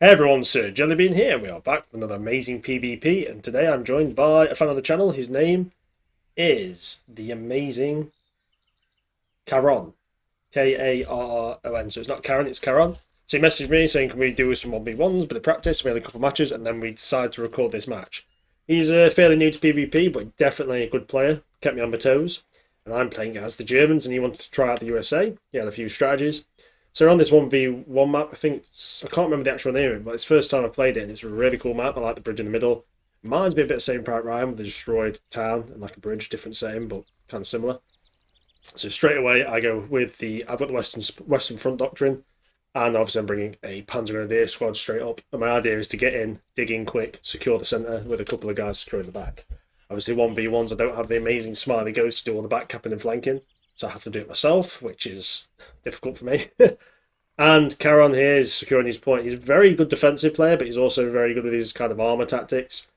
Hey everyone, Sir Jellybean here, and we are back with another amazing PvP, and today I'm joined by a fan of the channel. His name is the amazing Karron. Karron, so it's not Karen, it's Karron. So he messaged me saying, can we do some 1v1s, bit of practice, we had a couple of matches, and then we decided to record this match. He's fairly new to PvP, but definitely a good player, kept me on my toes. And I'm playing as the Germans, and he wanted to try out the USA. He had a few strategies. So we're on this 1v1 map. I can't remember the actual name of it, but it's the first time I played it, and it's a really cool map. I like the bridge in the middle. Reminds me a bit of Saving Private Ryan with the destroyed town and like a bridge, different setting, but kind of similar. So straight away, I've got the Western Front doctrine, and obviously I'm bringing a Panzer Grenadier squad straight up. And my idea is to get in, dig in quick, secure the centre with a couple of guys securing the back. Obviously 1v1s, I don't have the amazing Smiley Ghost to do all the back capping and flanking, so I have to do it myself, which is difficult for me. And Karron here is securing his point. He's a very good defensive player, but he's also very good with his kind of armour tactics.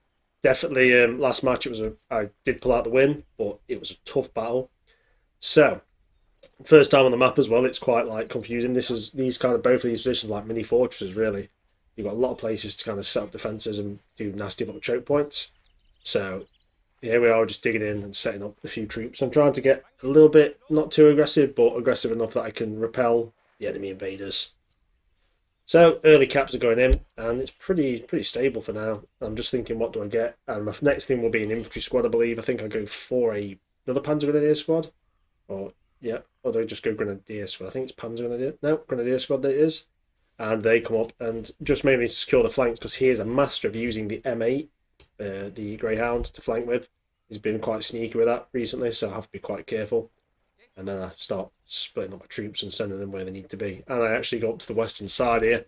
Definitely, last match I did pull out the win, but it was a tough battle. So, first time on the map as well, it's quite like confusing. These kind of both of these positions like mini fortresses really. You've got a lot of places to kind of set up defences and do nasty little choke points. So here we are just digging in and setting up a few troops. I'm trying to get a little bit not too aggressive, but aggressive enough that I can repel the enemy invaders. So early caps are going in, and it's pretty stable for now. I'm just thinking, what do I get? And my next thing will be an infantry squad, I believe. I think I'll go for another Panzer Grenadier squad. Or, yeah, or do I just go Grenadier squad? I think it's Panzer Grenadier. No, Grenadier squad that is. And they come up and just mainly secure the flanks, because he is a master of using the M8, the Greyhound, to flank with. He's been quite sneaky with that recently, so I have to be quite careful. And then I start splitting up my troops and sending them where they need to be. And I actually go up to the western side here.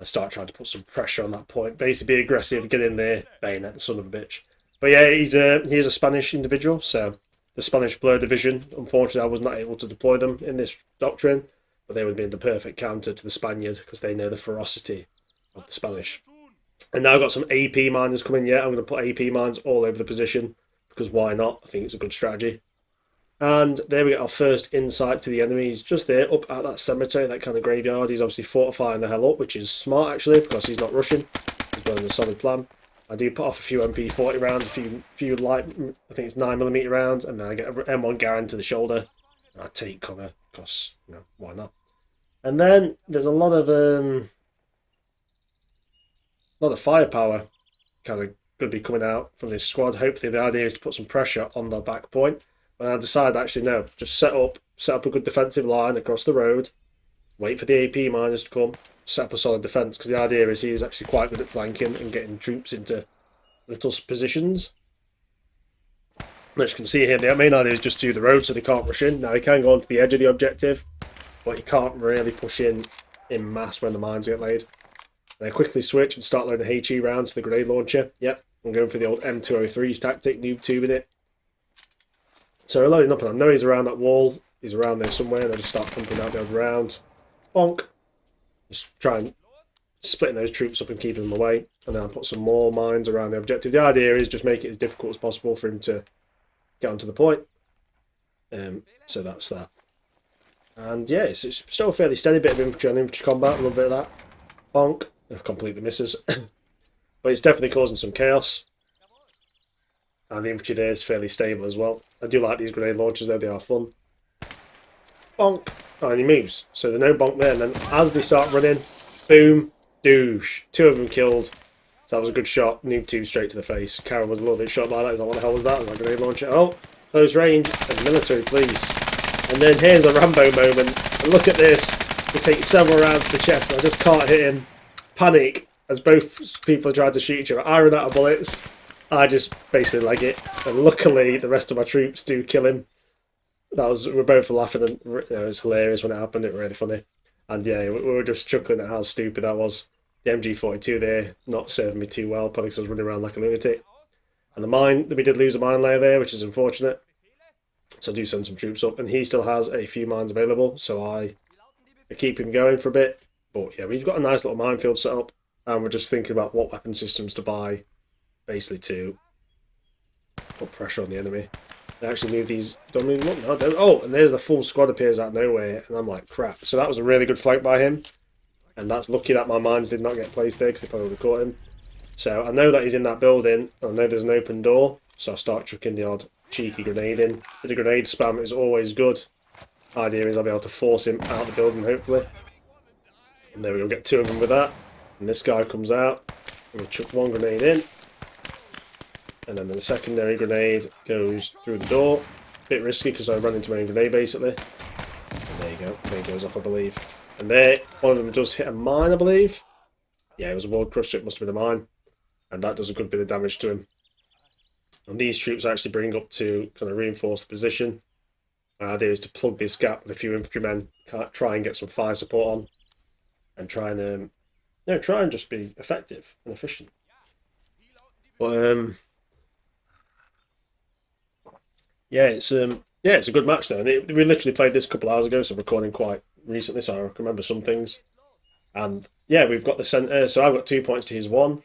I start trying to put some pressure on that point. Basically be aggressive, get in there, bayonet the son of a bitch. But yeah, he's a Spanish individual, so the Spanish Blur Division, unfortunately I was not able to deploy them in this doctrine, but they would have been the perfect counter to the Spaniard, because they know the ferocity of the Spanish. And now I've got some AP miners coming. Yeah, I'm going to put AP mines all over the position, because why not? I think it's a good strategy. And there we get our first insight to the enemy. He's just there, up at that cemetery, that kind of graveyard. He's obviously fortifying the hell up, which is smart actually, because he's not rushing. He's building a solid plan. I do put off a few MP40 rounds, a few light, I think it's 9mm rounds, and then I get an M1 Garand to the shoulder, and I take cover, because, why not? And then there's a lot of firepower kind of going to be coming out from this squad. Hopefully the idea is to put some pressure on the back point. And I decided actually no, just set up a good defensive line across the road, wait for the AP miners to come, set up a solid defence, because the idea is he is actually quite good at flanking and getting troops into little positions. As you can see here, the main idea is just do the road so they can't rush in. Now he can go onto the edge of the objective, but you can't really push in mass when the mines get laid. And I quickly switch and start loading HE rounds to the grenade launcher. Yep, I'm going for the old M203 tactic, noob tubing it. So we're loading up, and I know he's around that wall. He's around there somewhere, and I just start pumping out the odd round. Bonk. Just try and splitting those troops up and keeping them away. And then I put some more mines around the objective. The idea is just make it as difficult as possible for him to get onto the point. So that's that. And yeah, it's still a fairly steady bit of infantry on infantry combat, a little bit of that. Bonk. Completely misses. But it's definitely causing some chaos. And the infantry there is fairly stable as well. I do like these grenade launchers though, they are fun. Bonk! Oh, and he moves. So there's no bonk there, and then as they start running, boom, douche. Two of them killed. So that was a good shot. Noob 2 straight to the face. Karron was a little bit shocked by that. He's like, what the hell was that? I was like, grenade launcher. Oh, close range. And military, please. And then here's the Rambo moment. And look at this. He takes several rounds to the chest, and I just can't hit him. Panic as both people are trying to shoot each other. I run out of bullets. I just basically leg it, and luckily the rest of my troops do kill him. We're both laughing, and it was hilarious when it happened. It was really funny, and yeah, we were just chuckling at how stupid that was. The MG42 there not serving me too well, probably because I was running around like a lunatic. And we did lose a mine layer there, which is unfortunate. So I do send some troops up, and he still has a few mines available, so I keep him going for a bit. But yeah, we've got a nice little minefield set up, and we're just thinking about what weapon systems to buy, basically to put pressure on the enemy. They actually move these. Don't move them up. No, don't. Oh, and there's the full squad appears out of nowhere, and I'm like, crap. So that was a really good flank by him. And that's lucky that my mines did not get placed there because they probably would have caught him. So I know that he's in that building. I know there's an open door. So I start chucking the odd cheeky grenade in. But the grenade spam is always good. Idea is I'll be able to force him out of the building, hopefully. And there we go, get 2 of them with that. And this guy comes out. I'm going to chuck 1 grenade in. And then the secondary grenade goes through the door. Bit risky because I ran into my own grenade, basically. And there you go. There he goes off, I believe. And there, one of them does hit a mine, I believe. Yeah, it was a World Crusher, it must have been a mine. And that does a good bit of damage to him. And these troops actually bring up to kind of reinforce the position. My idea is to plug this gap with a few infantrymen, try and get some fire support on, and try and just be effective and efficient. But yeah, it's a good match though. And we literally played this a couple of hours ago, so I'm recording quite recently, so I can remember some things. And yeah, we've got the centre, so I've got 2 points to his 1.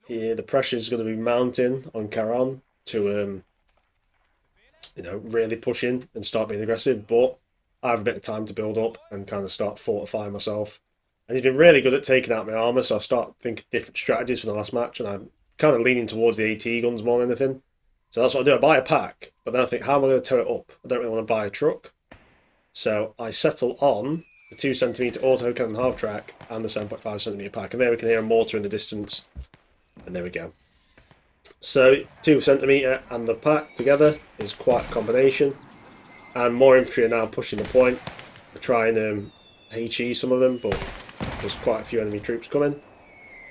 Here, the pressure is going to be mounting on Karron to really push in and start being aggressive, but I have a bit of time to build up and kind of start fortifying myself. And he's been really good at taking out my armour, so I start thinking different strategies for the last match, and I'm kind of leaning towards the AT guns more than anything. So that's what I do. I buy a pack, but then I think, how am I going to tow it up? I don't really want to buy a truck. So I settle on the 2cm auto cannon half track and the 7.5cm pack. And there we can hear a mortar in the distance. And there we go. So 2cm and the pack together is quite a combination. And more infantry are now pushing the point. I try and HE some of them, but there's quite a few enemy troops coming.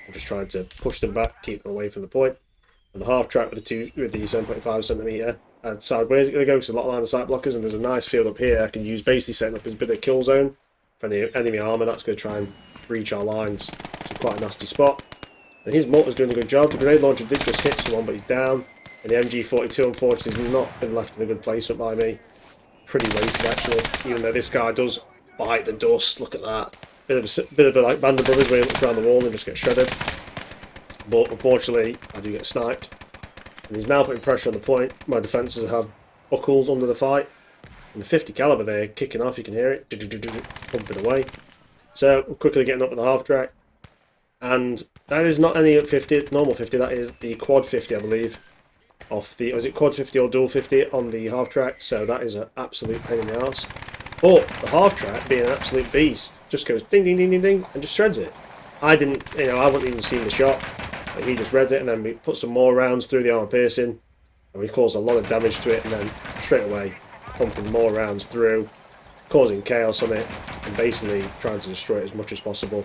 I'm just trying to push them back, keep them away from the point. And the half track with the 7.5cm and sideways going to go because there's a lot of line of sight blockers, and there's a nice field up here I can use, basically setting up as a bit of a kill zone for any enemy armour that's going to try and breach our lines. It's quite a nasty spot. And his mortar's doing a good job. The grenade launcher did just hit someone, but he's down. And the MG42 unfortunately has not been left in a good placement by me. Pretty wasted actually, even though this guy does bite the dust. Look at that. Bit of a like Band of Brothers where he looks around the wall and just gets shredded. But unfortunately, I do get sniped. And he's now putting pressure on the point. My defences have buckled under the fight. And the 50 caliber there kicking off, you can hear it. Pumping away. So I'm quickly getting up with the half track. And that is not any 50, normal 50, that is the quad 50, I believe. Off the, was it quad 50 or dual 50 on the half track? So that is an absolute pain in the arse. But the half track, being an absolute beast, just goes ding, ding, ding, ding, ding, and just shreds it. I didn't, I wouldn't even seen the shot. But he just read it, and then we put some more rounds through the armor piercing, and we caused a lot of damage to it, and then straight away pumping more rounds through, causing chaos on it, and basically trying to destroy it as much as possible.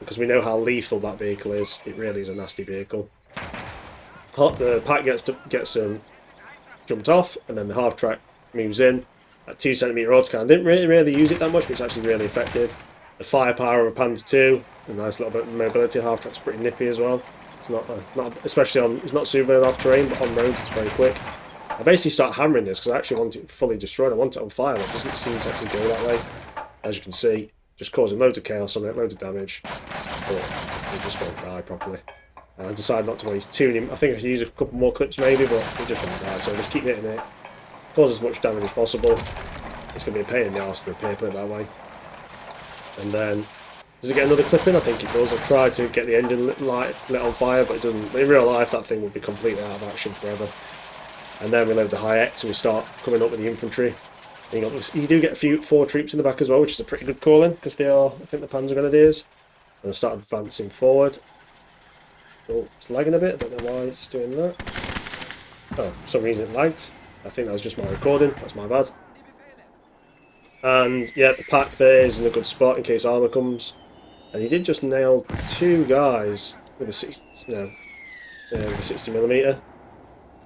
Because we know how lethal that vehicle is. It really is a nasty vehicle. The pack gets jumped off, and then the half track moves in. That 2cm autocannon didn't really use it that much, but it's actually really effective. The firepower of a Panzer II, a nice little bit of mobility. Half track's pretty nippy as well. It's not especially on, it's not super off terrain, but on roads it's very quick. I basically start hammering this because I actually want it fully destroyed. I want it on fire. It doesn't seem to actually go that way, as you can see. Just causing loads of chaos on it, loads of damage, but it just won't die properly. And I decided not to waste tuning. I think I could use a couple more clips maybe, but it just won't die. So I just keep hitting it, cause as much damage as possible. It's going to be a pain in the arse to repair, put it that way. And then, does it get another clip in? I think it does. I've tried to get the engine lit on fire, but it doesn't. In real life, that thing would be completely out of action forever. And then we load the high X and we start coming up with the infantry. You do get 4 troops in the back as well, which is a pretty good call-in, because they are, I think, the Panzer Grenadiers. And I start advancing forward. Oh, it's lagging a bit, I don't know why it's doing that. Oh, for some reason it lagged. I think that was just my recording, that's my bad. And yeah, the pack there is in a good spot in case armour comes. And he did just nail 2 guys with a 60mm.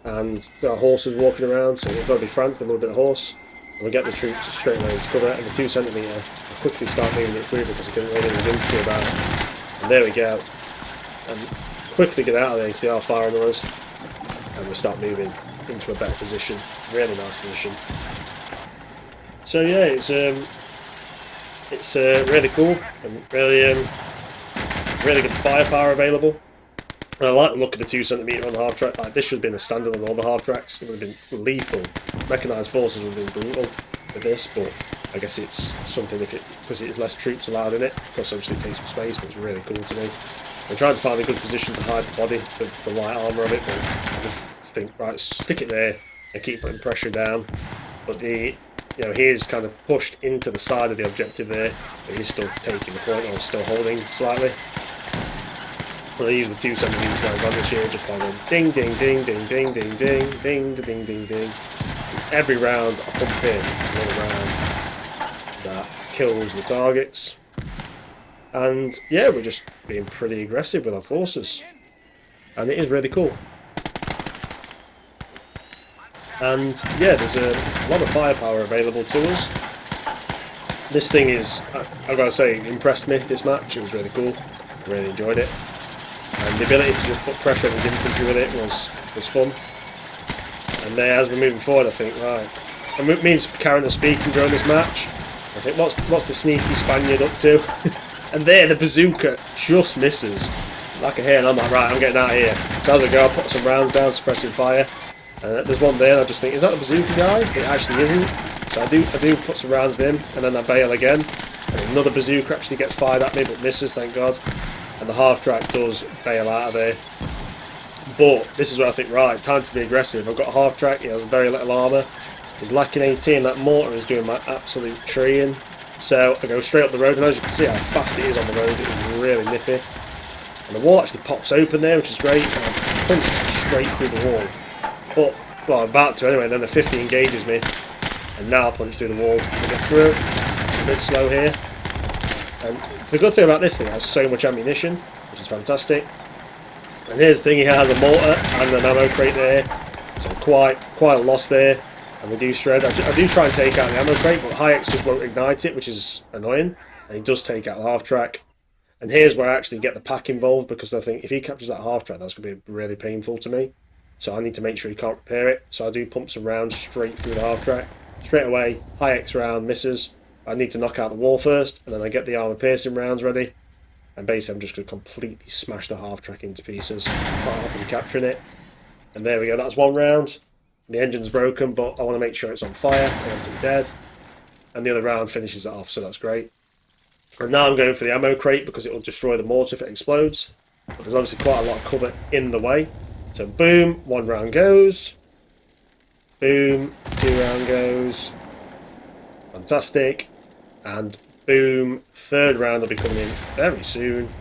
And there are horses walking around, so we've got to be frantic, a little bit of horse. And we get the troops straight away to cover, and the 2cm I quickly start moving it through because I couldn't really his infantry about. And there we go. And quickly get out of there because they are firing on us. And we start moving into a better position. Really nice position. So yeah, it's really cool and really good firepower available. And I like the look of the 2cm on the half track. Like, this should have been a standard on all the half tracks. It would have been lethal. Mechanised forces would have been brutal with this, but I guess it's something because it's less troops allowed in it. Of course, obviously it takes some space, but it's really cool to me. I'm trying to find a good position to hide the body, the light armour of it, but I just think, right, stick it there and keep putting pressure down. But he is kind of pushed into the side of the objective there, but he's still taking the point, or still holding slightly. Well, I use the 270 to my advantage here just by going ding, ding, ding, ding, ding, ding, ding, ding, ding, ding, ding. Every round I pump in another round that kills the targets. And yeah, we're just being pretty aggressive with our forces. And it is really cool. And yeah, there's a lot of firepower available to us. This thing is, I've got to say, impressed me this match. It was really cool. I really enjoyed it. And the ability to just put pressure on his infantry with it was fun. And then as we're moving forward, I think, right, and me and Karron are speaking during this match. I think, what's the sneaky Spaniard up to? And there, the bazooka just misses like a hare, and I'm like, right, I'm getting out of here. So as I go, I put some rounds down, suppressing fire. There's one there, and I just think, is that the bazooka guy? It actually isn't. So I do put some rounds in, and then I bail again. And another bazooka actually gets fired at me, but misses, thank God. And the half-track does bail out of there. But this is where I think, right, time to be aggressive. I've got a half-track, he has very little armour. He's lacking 18, that mortar is doing my absolute treeing. So I go straight up the road, and as you can see how fast it is on the road, it is really nippy. And the wall actually pops open there, which is great, and I punch straight through the wall. But, well, I'm about to anyway, then the 50 engages me, and now I punch through the wall. I get through, a bit slow here. And the good thing about this thing, it has so much ammunition, which is fantastic. And here's the thing, he has a mortar and an ammo crate there, so quite a loss there. And we do shred. I do try and take out the ammo crate, but Hayek's just won't ignite it, which is annoying. And he does take out the half-track. And here's where I actually get the pack involved, because I think if he captures that half-track, that's going to be really painful to me. So I need to make sure he can't repair it. So I do pump some rounds straight through the half-track. Straight away, Hayek's round misses. I need to knock out the wall first, and then I get the armor-piercing rounds ready. And basically I'm just going to completely smash the half-track into pieces. Quite often capturing it. And there we go, that's one round. The engine's broken, but I want to make sure it's on fire. I want him dead. And the other round finishes it off, so that's great. And now I'm going for the ammo crate because it will destroy the mortar if it explodes. But there's obviously quite a lot of cover in the way. So boom, one round goes. Boom, two round goes. Fantastic. And boom, third round will be coming in very soon.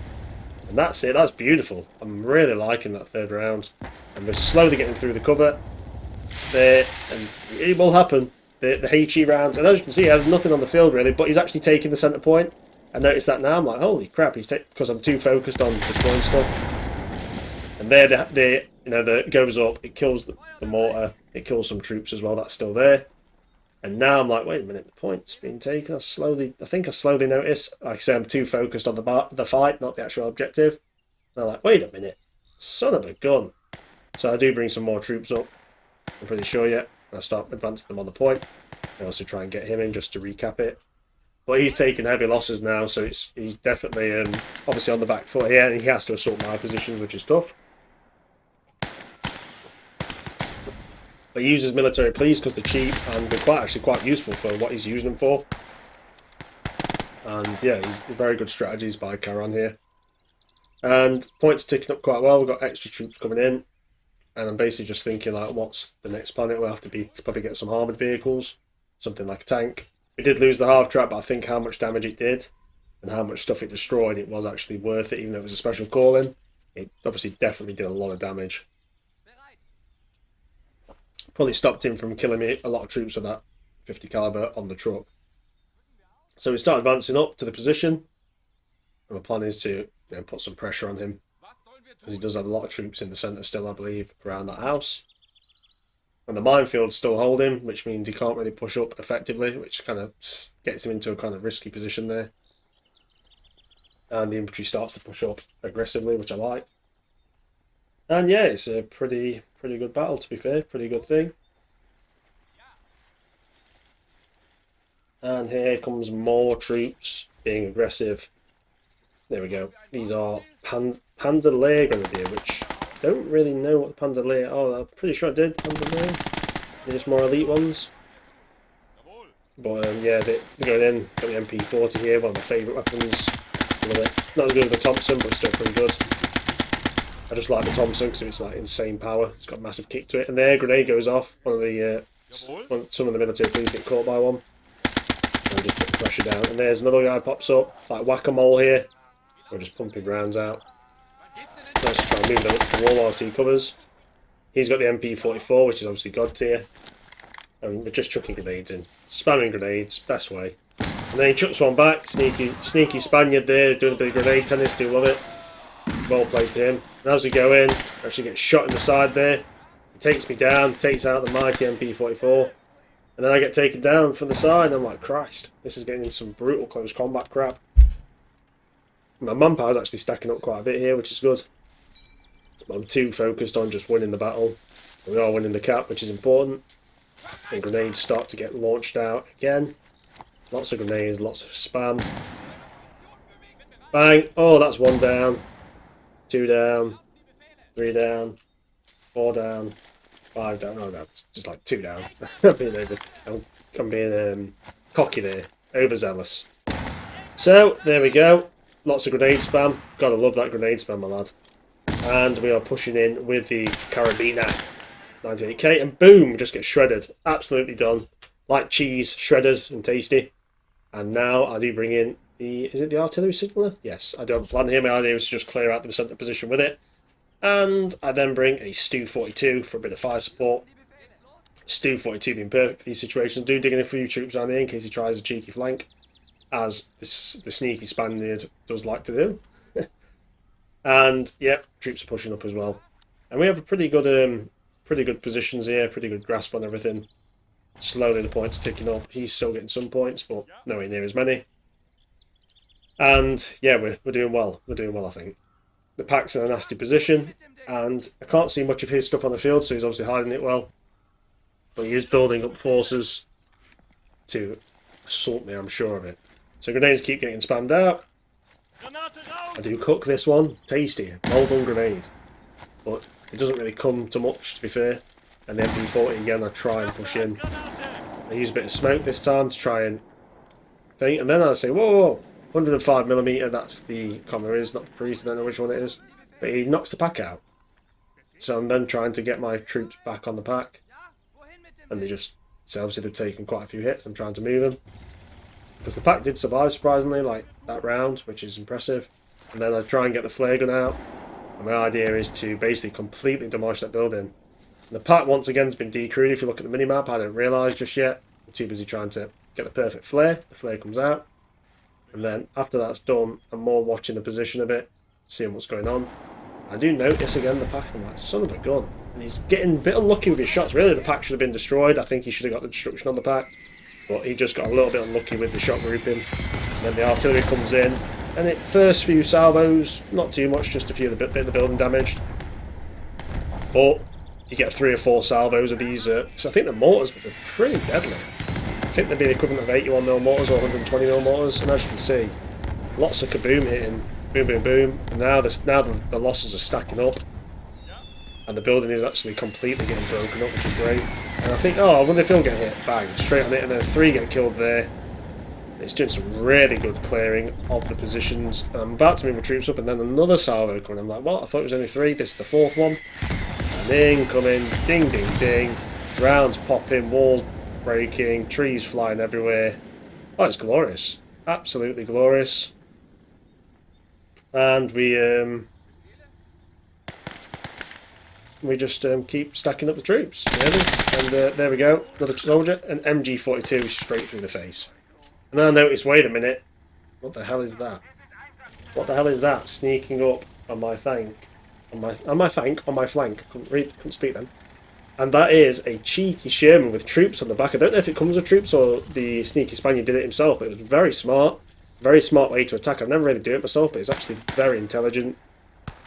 And that's it, that's beautiful. I'm really liking that third round. And we're slowly getting through the cover. There, and it will happen. The HE rounds, and as you can see, he has nothing on the field really, but he's actually taking the centre point. I noticed that now. I'm like, holy crap! Because I'm too focused on destroying stuff. And there, the goes up. It kills the mortar. It kills some troops as well. That's still there. And now I'm like, wait a minute, the point's being taken. I think I slowly notice. Like I say, I'm too focused on the fight, not the actual objective. And I'm like, wait a minute, son of a gun. So I do bring some more troops up. I'm pretty sure yet. And I start advancing them on the point. I also try and get him in just to recap it. But he's taking heavy losses now, so he's definitely obviously on the back foot here, and he has to assault my positions, which is tough. But he uses military police because they're cheap and they're actually quite useful for what he's using them for. And yeah, he's very good strategies by Karron here. And points ticking up quite well. We've got extra troops coming in. And I'm basically just thinking, like, what's the next planet? We'll have to probably get some armoured vehicles. Something like a tank. We did lose the half-track, but I think how much damage it did and how much stuff it destroyed, it was actually worth it, even though it was a special call-in. It obviously definitely did a lot of damage. Probably stopped him from killing me a lot of troops with that 50 caliber on the truck. So we start advancing up to the position. And the plan is to put some pressure on him. Because he does have a lot of troops in the centre still, I believe, around that house. And the minefield's still holding, which means he can't really push up effectively, which kind of gets him into a kind of risky position there. And the infantry starts to push up aggressively, which I like. And yeah, it's a pretty good battle, to be fair. Pretty good thing. And here comes more troops being aggressive. There we go. These are Panzer Lehr Grenadier, which I don't really know what the Panzer Lehr are. I'm pretty sure I did. Panzer Lehr. They're just more elite ones. But yeah, they're going in. Got the MP40 here, one of my favourite weapons. Love it. Not as good as the Thompson, but still pretty good. I just like the Thompson because it's like insane power. It's got a massive kick to it. And there, grenade goes off. One of the some of the military police get caught by one. And just put the pressure down. And there's another guy pops up. It's like whack-a-mole here. We're just pumping rounds out. Let's try and move them up to the wall whilst he covers. He's got the MP44, which is obviously god tier. And we're just chucking grenades in. Spamming grenades, best way. And then he chucks one back. Sneaky Spaniard there, doing a bit of grenade tennis, do love it. Well played to him. And as we go in, I actually get shot in the side there. He takes me down, takes out the mighty MP44. And then I get taken down from the side. And I'm like, Christ, this is getting into some brutal close combat crap. My manpower is actually stacking up quite a bit here, which is good. I'm too focused on just winning the battle. We are winning the cap, which is important. And grenades start to get launched out again. Lots of grenades, lots of spam. Bang! Oh, that's one down. 2 down. 3 down. 4 down. 5 down. Oh no, just like 2 down. I'm being cocky there. Overzealous. So, there we go. Lots of grenade spam. Gotta love that grenade spam, my lad. And we are pushing in with the Carabiner 98k, and boom, just get shredded. Absolutely done. Like cheese, shredded and tasty. And now I do bring in the, is it the artillery signaller? Yes, I do have a plan here. My idea is to just clear out the centre position with it. And I then bring a Stu 42 for a bit of fire support. Stu 42 being perfect for these situations. Do dig in a few troops down there in case he tries a cheeky flank, as the sneaky Spaniard does like to do. And yeah, troops are pushing up as well. And we have a pretty good positions here, pretty good grasp on everything. Slowly the points are ticking up. He's still getting some points, but nowhere near as many. And yeah, we're doing well. We're doing well, I think. The pack's in a nasty position, and I can't see much of his stuff on the field, so he's obviously hiding it well. But he is building up forces to assault me, I'm sure of it. So grenades keep getting spammed out. I do cook this one. Tasty. Well done grenade. But it doesn't really come to much, to be fair. And the MP40 again, I try and push in. I use a bit of smoke this time to try and think. And then I say, whoa, whoa, 105mm, that's the Commaris, not the Priest, I don't know which one it is. But he knocks the pack out. So I'm then trying to get my troops back on the pack. And they just, so obviously they've taken quite a few hits. I'm trying to move them. Because the pack did survive, surprisingly, like that round, which is impressive. And then I try and get the flare gun out. And my idea is to basically completely demolish that building. And the pack, once again, has been decrewed. If you look at the minimap, I didn't realise just yet. I'm too busy trying to get the perfect flare. The flare comes out. And then after that's done, I'm more watching the position a bit, seeing what's going on. I do notice again the pack, and I'm like, son of a gun. And he's getting a bit unlucky with his shots. Really, the pack should have been destroyed. I think he should have got the destruction on the pack. But he just got a little bit unlucky with the shot grouping. And then the artillery comes in. And it first few salvos, not too much, just a few of the bit of the building damaged. But you get 3 or 4 salvos of these. So I think the mortars, but they're pretty deadly. I think they'd be the equivalent of 81mm mortars or 120mm mortars. And as you can see, lots of kaboom hitting. Boom, boom, boom. And now the losses are stacking up. And the building is actually completely getting broken up, which is great. And I think, oh, I wonder if he'll get hit. Bang, straight on it. And then 3 get killed there. It's doing some really good clearing of the positions. I'm about to move my troops up, and then another salvo coming. I'm like, well, I thought it was only 3. This is the 4th one. And incoming. Ding, ding, ding. Rounds popping. Walls breaking. Trees flying everywhere. Oh, it's glorious. Absolutely glorious. And we just keep stacking up the troops, really. And there we go. Another soldier. An MG42 straight through the face. And then I noticed, wait a minute, what the hell is that? What the hell is that sneaking up on my flank? On my flank. Couldn't speak then. And that is a cheeky Sherman with troops on the back. I don't know if it comes with troops or the sneaky Spaniard did it himself, but it was very smart. Very smart way to attack. I've never really done it myself, but it's actually very intelligent.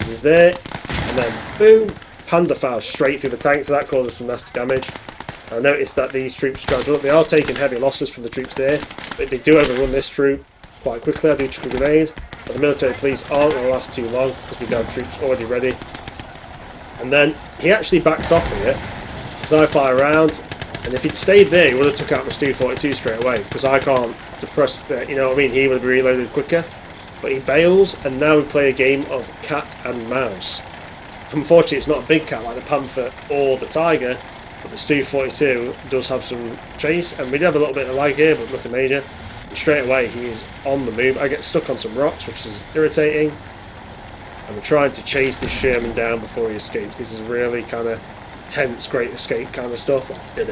He's there, and then boom, Panzerfaust straight through the tank, so that causes some nasty damage. I noticed that these troops try to run up. They are taking heavy losses from the troops there, but they do overrun this troop quite quickly. I do chuck a grenade, but the military police aren't going to last too long because we have troops already ready. And then he actually backs off here, because I fire around, And if he'd stayed there, he would have took out my Stu 42 straight away, because I can't depress the, you know what I mean? He would have reloaded quicker. But he bails, and now we play a game of cat and mouse. Unfortunately, it's not a big cat like the panther or the tiger, but the Stu 42 does have some chase, and we do have a little bit of lag here, but nothing major. And straight away, he is on the move. I get stuck on some rocks, which is irritating. And we're trying to chase this Sherman down before he escapes. This is really kind of tense, great escape kind of stuff. Like, with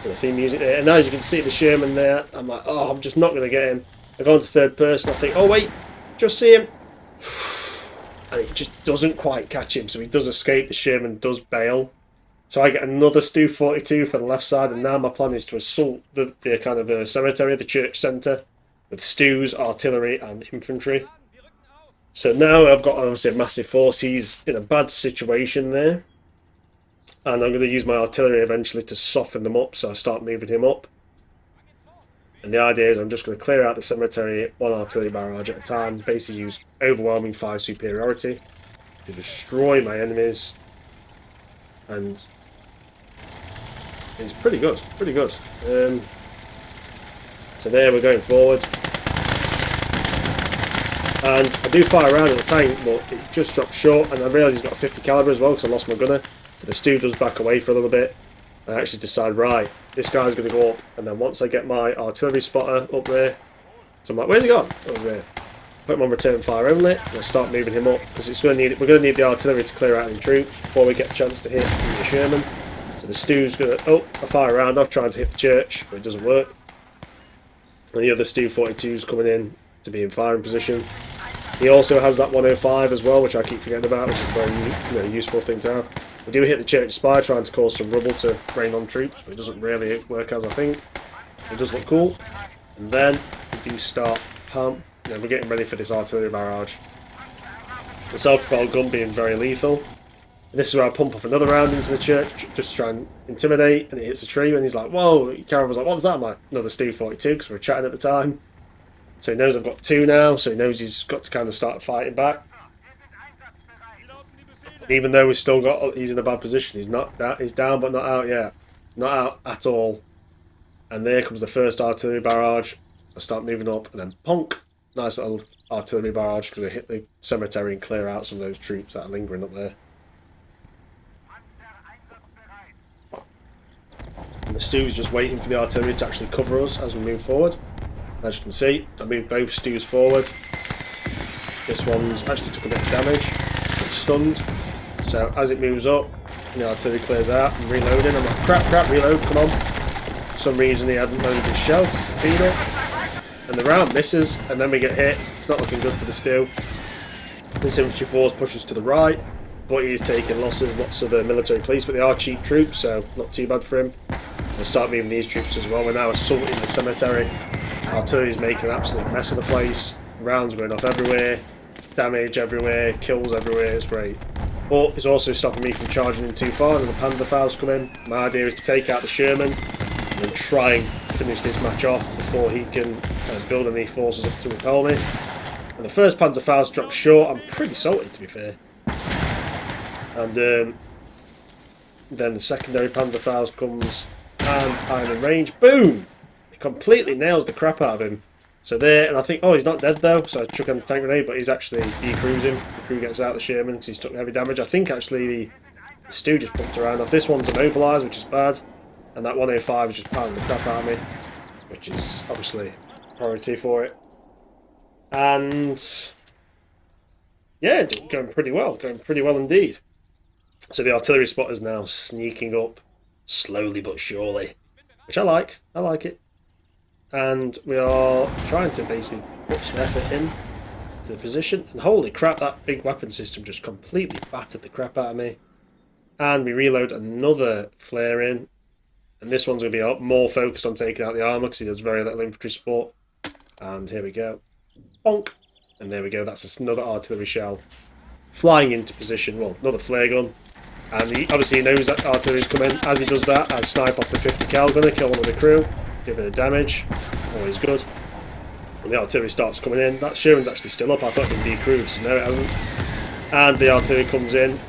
the theme music there. And now as you can see the Sherman there, I'm like, oh, I'm just not going to get him. I go into third person, I think, oh wait, just see him. And it just doesn't quite catch him, so he does escape. The Sherman does bail. So I get another Stu 42 for the left side, and now my plan is to assault the kind of cemetery, the church centre, with Stu's artillery and infantry. So now I've got obviously a massive force. He's in a bad situation there, and I'm going to use my artillery eventually to soften them up, so I start moving him up. And the idea is I'm just going to clear out the cemetery, one artillery barrage at a time, basically use overwhelming fire superiority to destroy my enemies. And it's pretty good, pretty good. So there we're going forward. And I do fire around at the tank, but it just drops short, and I realise he's got a 50 caliber as well because I lost my gunner. So the Stu does back away for a little bit. I actually decide, right, this guy's going to go up, and then once I get my artillery spotter up there, so I'm like, where's he gone? Oh, he's there. Put him on return fire only, and I start moving him up because it's going to need. We're going to need the artillery to clear out any troops before we get a chance to hit the Sherman. So the Stu's going to. Oh, I fire around off trying to hit the church, but it doesn't work. And the other Stu 42's coming in to be in firing position. He also has that 105 as well, which I keep forgetting about, which is a very useful thing to have. We do hit the church spire, trying to cause some rubble to rain on troops, but it doesn't really work as I think. It does look cool. And then we do start we're getting ready for this artillery barrage. The self-propelled gun being very lethal. And this is where I pump off another round into the church, just to try and intimidate, and it hits a tree, and he's like, whoa, Karron was like, what's that? I'm like, another Stu 42, because we were chatting at the time. So he knows I've got two now, so he knows he's got to kind of start fighting back. And even though we've still got, he's in a bad position, he's down but not out yet. Not out at all. And there comes the first artillery barrage. I start moving up, and then ponk. Nice little artillery barrage going to hit the cemetery and clear out some of those troops that are lingering up there. And the Stu's just waiting for the artillery to actually cover us as we move forward. As you can see, I moved both Stu's forward. This one's actually took a bit of damage. It's stunned. So as it moves up, the artillery clears out. I'm reloading. I'm like, crap, reload, come on. For some reason he hadn't loaded his shell because it's a feeder. And the round misses, and then we get hit. It's not looking good for the Stu. This infantry force pushes to the right, but he is taking losses, lots of the military police, but they are cheap troops, so not too bad for him. We'll start moving these troops as well. We're now assaulting the cemetery. Artillery is making an absolute mess of the place. Rounds going off everywhere, damage everywhere, kills everywhere. It's great. But it's also stopping me from charging in too far, and the Panzerfaust come in. My idea is to take out the Sherman and try and finish this match off before he can build any forces up to repel me. And the first Panzerfaust drops short. I'm pretty salty, to be fair. And then the secondary Panzerfaust comes, and I'm in range. Boom! It completely nails the crap out of him. So there, and I think, oh, he's not dead though, so I chuck him the tank grenade, but he's actually decruising. The crew gets out the Sherman because he's took heavy damage. I think actually the Stu just pumped around off. This one's immobilised, which is bad. And that 105 is just pounding the crap out of me, which is obviously priority for it. And yeah, going pretty well indeed. So the artillery spotter's now sneaking up slowly but surely, which I like it. And we are trying to basically put some effort in to the position. And holy crap, that big weapon system just completely battered the crap out of me. And we reload another flare in. And this one's going to be more focused on taking out the armour because he does very little infantry support. And here we go. Bonk. And there we go. That's another artillery shell flying into position. Well, another flare gun. And he obviously knows that artillery's coming. As he does that, I snipe off the 50 cal gunner, kill one of the crew. Do a bit of damage. Always good. And the artillery starts coming in. That Sherman's actually still up. I thought it'd been decrewed, so no, it hasn't. And the artillery comes in.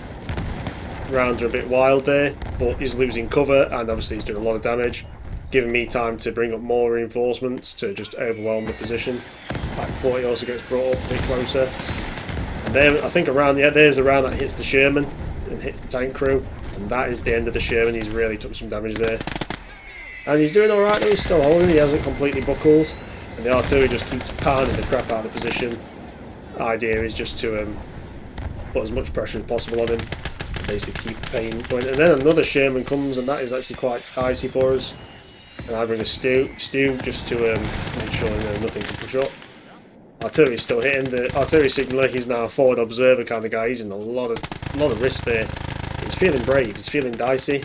Rounds are a bit wild there, but he's losing cover, and obviously he's doing a lot of damage, giving me time to bring up more reinforcements to just overwhelm the position. Pack 40 also gets brought up a bit closer. And then I think around, yeah, there's the round that hits the Sherman and hits the tank crew. And that is the end of the Sherman. He's really took some damage there. And he's doing alright though, he's still holding, he hasn't completely buckled. And the artillery just keeps pounding the crap out of the position. The idea is just to put as much pressure as possible on him. Basically keep the pain going. And then another Sherman comes, and that is actually quite dicey for us. And I bring a stew just to make sure nothing can push up. Artillery's still hitting. The artillery signaller, he's now a forward observer kind of guy. He's in a lot of risk there. He's feeling brave, he's feeling dicey.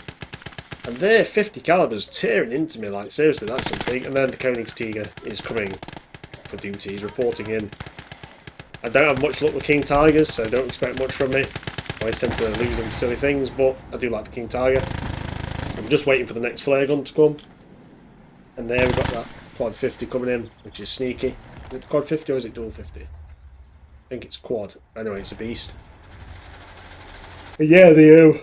And there, 50 calibers tearing into me, like seriously, that's something. And then the Königstiger is coming for duty, he's reporting in. I don't have much luck with King Tigers, so don't expect much from me. I always tend to lose them silly things, but I do like the King Tiger. I'm just waiting for the next flare gun to come. And there we've got that quad 50 coming in, which is sneaky. Is it quad 50 or is it dual 50? I think it's quad. Anyway, it's a beast. But yeah, the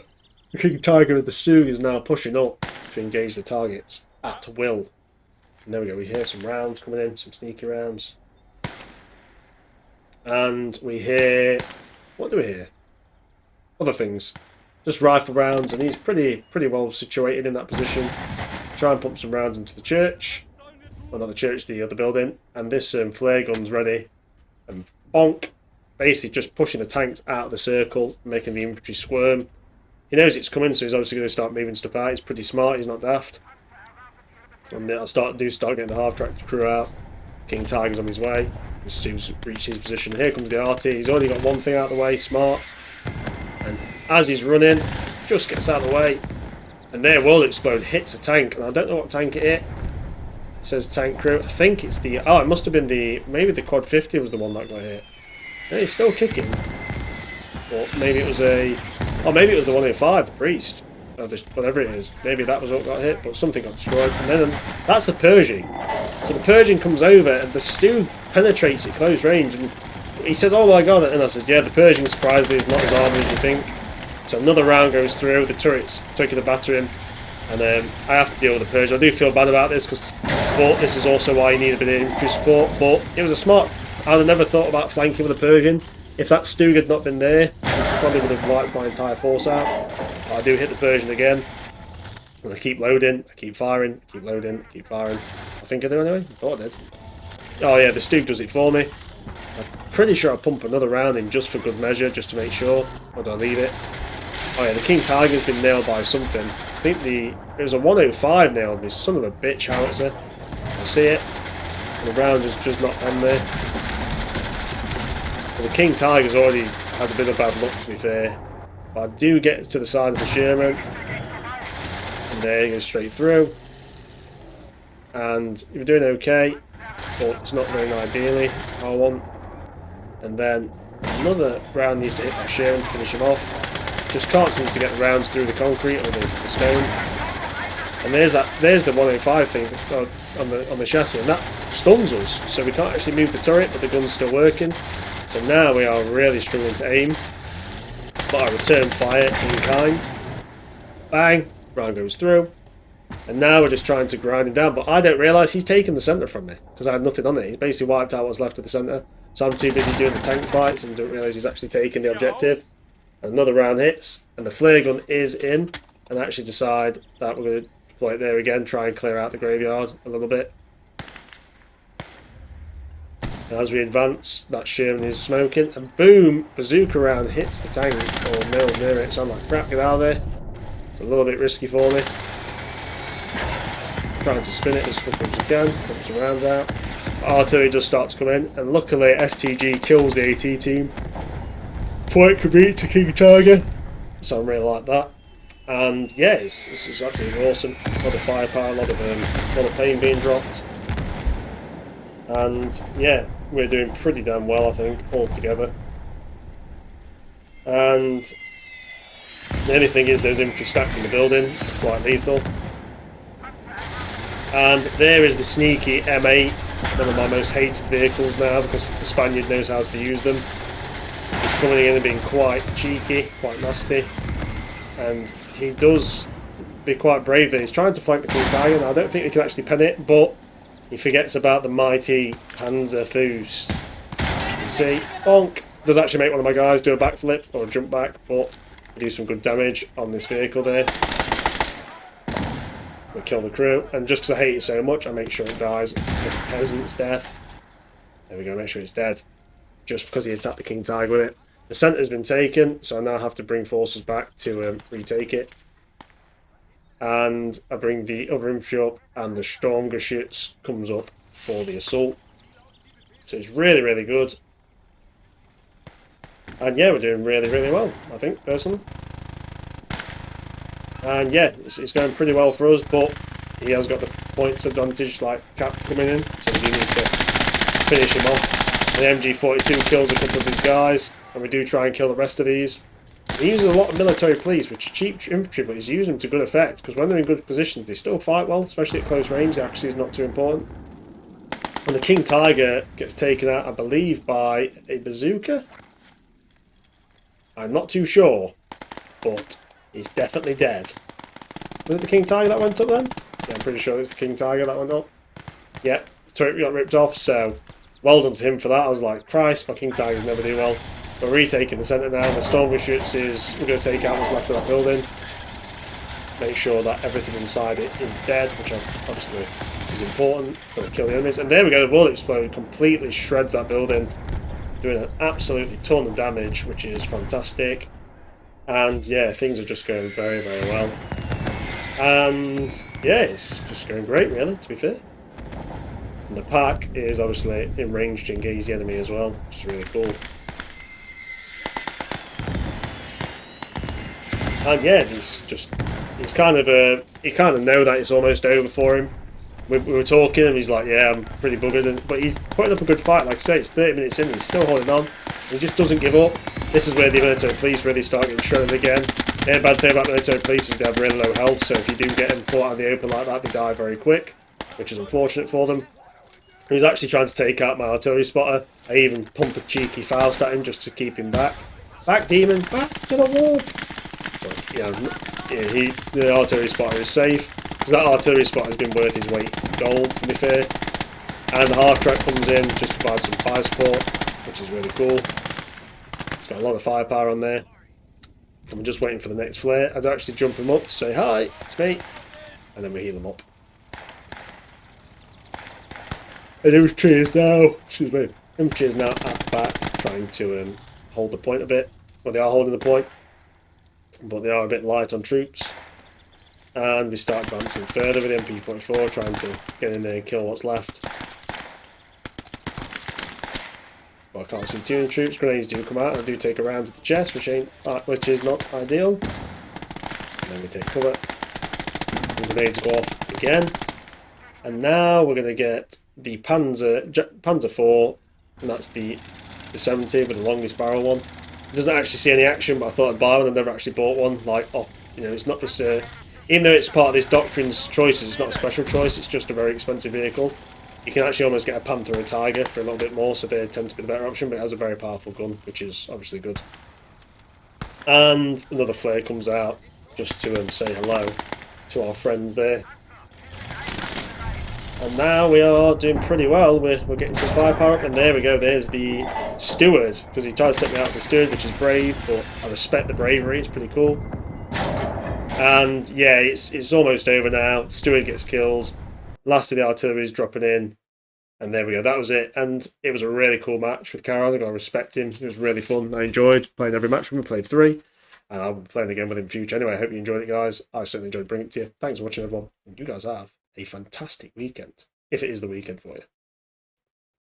King Tiger of the Stug is now pushing up to engage the targets at will. And there we go, we hear some rounds coming in, some sneaky rounds. And we hear... what do we hear? Other things. Just rifle rounds, and he's pretty well situated in that position. Try and pump some rounds into the church. Well, not the church, the other building. And this flare gun's ready. And bonk. Basically just pushing the tanks out of the circle, making the infantry squirm. He knows it's coming, so he's obviously going to start moving stuff out. He's pretty smart, he's not daft. And I'll start getting the half-track crew out. King Tiger's on his way. The Stug's reached his position. Here comes the RT. He's already got one thing out of the way, smart. And as he's running, just gets out of the way. And there, World Explode hits a tank. And I don't know what tank it hit. It says tank crew. I think it's the... oh, it must have been the... maybe the quad 50 was the one that got hit. No, he's still kicking. Or maybe it was a... oh, maybe it was the 105, the priest. Or the, whatever it is. Maybe that was what got hit, but something got destroyed. And then that's the Pershing. So the Pershing comes over, and the Stug penetrates at close range. And he says, oh my god. And I says, yeah, the Pershing surprisingly is not as armoured as you think. So another round goes through, the turret's taking the batter in. And I have to deal with the Pershing. I do feel bad about this, but this is also why you need a bit of infantry support. But it was a smart... I'd have never thought about flanking with a Pershing. If that Stug had not been there, I probably would have wiped my entire force out. But I do hit the Pershing again. And I keep loading, I keep firing, I keep loading, I keep firing. I think I do anyway. I thought I did. Oh yeah, the Stug does it for me. I'm pretty sure I pump another round in just for good measure, just to make sure. Or do I leave it? Oh yeah, the King Tiger's been nailed by something. I think it was a 105 nailed me, son of a bitch howitzer. I see it. And the round is just not on there. But the King Tiger's already had a bit of bad luck, to be fair. But I do get to the side of the Sherman. And there he goes straight through. And you're doing okay, but it's not going ideally. I want. And then another round needs to hit that Sherman to finish him off. Just can't seem to get the rounds through the concrete or the stone. And there's the 105 thing on the chassis, and that stuns us, so we can't actually move the turret, but the gun's still working. So now we are really struggling to aim. But I return fire in kind. Bang, round goes through. And now we're just trying to grind him down, but I don't realise he's taken the centre from me, because I had nothing on it. He's basically wiped out what's left of the centre. So I'm too busy doing the tank fights and don't realise he's actually taken the objective. Another round hits, and the flare gun is in, and I actually decide that we're going to deploy it there again, try and clear out the graveyard a little bit. And as we advance, that Sherman is smoking, and boom, bazooka round hits the tank, or nails near it, so I'm like, crap, get out of there. It's a little bit risky for me. Trying to spin it as quick as we can, pump some rounds out. Artillery does start to come in, and luckily STG kills the AT team before it could reach the King Tiger, so I really like that. And yeah, it's absolutely awesome. A lot of firepower, a lot of pain being dropped, and yeah, we're doing pretty damn well, I think, all together. And the only thing is, those infantry stacked in the building, quite lethal. And there is the sneaky M8, one of my most hated vehicles now, because the Spaniard knows how to use them. He's coming in and being quite cheeky, quite nasty. And he does be quite brave there. He's trying to flank the King Tiger, and I don't think he can actually pen it, but he forgets about the mighty Panzerfaust. As you can see, bonk! Does actually make one of my guys do a backflip or a jump back, but we do some good damage on this vehicle there. We kill the crew, and just because I hate it so much, I make sure it dies. This peasant's death. There we go, make sure it's dead. Just because he attacked the King Tiger with it. The centre's been taken, so I now have to bring forces back to retake it. And I bring the other infantry up, and the Sturmgeschütz comes up for the assault. So it's really, really good. And yeah, we're doing really, really well, I think, personally. And yeah, it's going pretty well for us, but he has got the points advantage, like Cap coming in, so we do need to finish him off. The MG42 kills a couple of his guys, and we do try and kill the rest of these. He uses a lot of military police, which are cheap infantry, but he's using them to good effect, because when they're in good positions, they still fight well, especially at close range. The accuracy is not too important. And the King Tiger gets taken out, I believe, by a bazooka. I'm not too sure, but he's definitely dead. Was it the King Tiger that went up then? Yeah, I'm pretty sure it's the King Tiger that went up. Yeah, the turret got ripped off, so well done to him for that. I was like, Christ, my King Tigers never do well. We're retaking the centre now. The Sturmgeschütz is, we're going to take out what's left of that building. Make sure that everything inside it is dead, which obviously is important. Got to kill the enemies. And there we go, the bullet explode completely shreds that building, doing an absolutely ton of damage, which is fantastic. And yeah, things are just going very, very well. And yeah, it's just going great, really, to be fair. And the pack is obviously in range to engage the enemy as well, which is really cool. And yeah, it's kind of you kind of know that it's almost over for him. We were talking, and he's like, "Yeah, I'm pretty buggered," but he's putting up a good fight. Like I say, it's 30 minutes in, he's still holding on. He just doesn't give up. This is where the military police really start getting shredded again. The bad thing about military police is they have really low health, so if you do get them caught out in the open like that, they die very quick, which is unfortunate for them. He was actually trying to take out my artillery spotter. I even pump a cheeky Faust at him just to keep him back. Back, demon! Back to the wall! But, yeah, the artillery spotter is safe, because that artillery spotter has been worth his weight in gold, to be fair. And the half-track comes in just to provide some fire support, which is really cool. It's got a lot of firepower on there. I'm just waiting for the next flare. I'd actually jump him up to say, "Hi, it's me," and then we heal him up. And infantry is now, excuse me, infantry is now at the back, trying to hold the point a bit. Well, they are holding the point, but they are a bit light on troops. And we start advancing further with the MP44, trying to get in there and kill what's left. But I can't see too many troops. Grenades do come out, and I do take a round to the chest, which is not ideal. And then we take cover. And grenades go off again. And now we're going to get the Panzer 4, and that's the 70 with the longest barrel one. It doesn't actually see any action, but I thought I'd buy one. I've never actually bought one. Like, off, it's not just even though it's part of this doctrine's choices, it's not a special choice. It's just a very expensive vehicle. You can actually almost get a Panther or a Tiger for a little bit more, so they tend to be the better option. But it has a very powerful gun, which is obviously good. And another flare comes out just to say hello to our friends there. And now we are doing pretty well. We're getting some firepower up, and there we go. There's the steward, because he tries to take me out with the steward, which is brave, but I respect the bravery. It's pretty cool. And yeah, it's almost over now. Steward gets killed. Last of the artillery is dropping in, and there we go. That was it, and it was a really cool match with Karron. I got to respect him. It was really fun. I enjoyed playing every match with him. I played 3, and I'll be playing again with him in the future. Anyway, I hope you enjoyed it, guys. I certainly enjoyed bringing it to you. Thanks for watching, everyone. And you guys have a fantastic weekend, if it is the weekend for you.